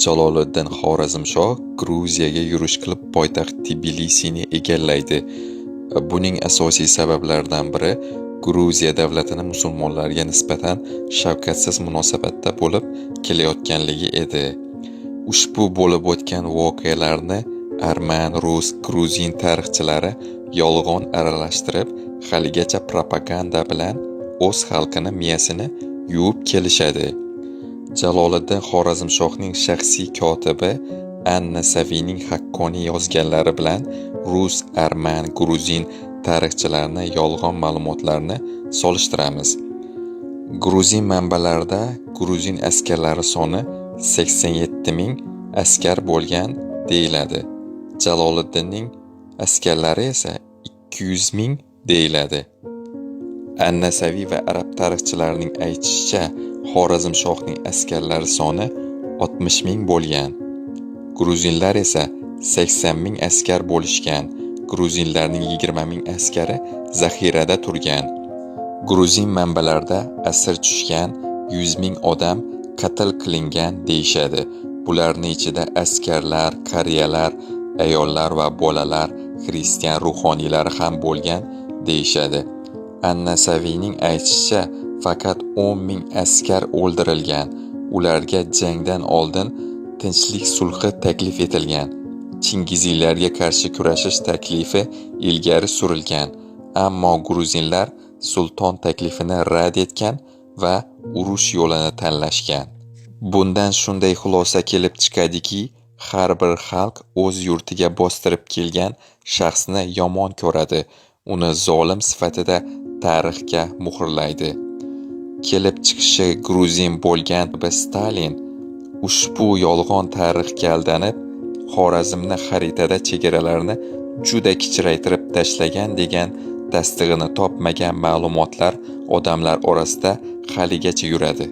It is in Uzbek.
Jaloliddin Xorazmshoh Gruziyaga yurish qilib poytaxt Tbilisini egallaydi. Buning asosiy sabablaridan biri Gruziya davlatini musulmonlarga nisbatan shafqatsiz munosabatda bo'lib kelayotganligi edi. Ushbu bo'lib o'tgan voqealarni arman, rus, gruzin tarixchilari yolg'on aralashtirib, haligacha propaganda bilan o'z xalqini miyasini yuvib kelishadi. Jaloliddin Xorazmshohning shaxsiy kotibi Anna Savining haqqoniy yozganlari bilan rus, arman, gruzin tarixchilarini yolg'on ma'lumotlarni solishtiramiz. Gruzin manbalarida gruzin askarlari soni 87 ming askar bo'lgan deyiladi. Jaloliddinning askarlari esa 200 ming deyiladi. Annasaviy va arab tarixchilarining aytishicha, Xorazmshohning askarlari soni 60 ming bo'lgan. Gruzinlar esa 80 ming askar bo'lishgan. Gruzinlarning 20 ming askari zaxirada turgan. Gruzin manbalarida asir tushgan 100 ming odam qatl qilingan deyishadi. Bularning ichida askarlar, qariyalar, ayollar va bolalar, xristian ruhoniylari ham bo'lgan deyishadi. Annasaviyning aytishicha, faqat 10 ming askar o'ldirilgan. Ularga jangdan oldin tinchlik sulhi taklif etilgan. Chingiziylarga qarshi kurashish taklifi ilgari surilgan. Ammo gruzinlar sulton taklifini rad etgan va urush yo'lini tanlashgan. Bundan shunday xulosa kelib chiqadiki, har bir xalq o'z yurtiga bostirib kelgan shaxsni yomon ko'radi, uni zolim sifatida tarixga muhrlaydi. Kelib chiqishi gruzin bo'lgan Stalin ushbu yolg'on tarixga aldanib, Xorazmni xaritada chegaralarini juda kichraytirib tashlagan degan tasdig'ini topmagan ma'lumotlar odamlar orasida haligacha yuradi.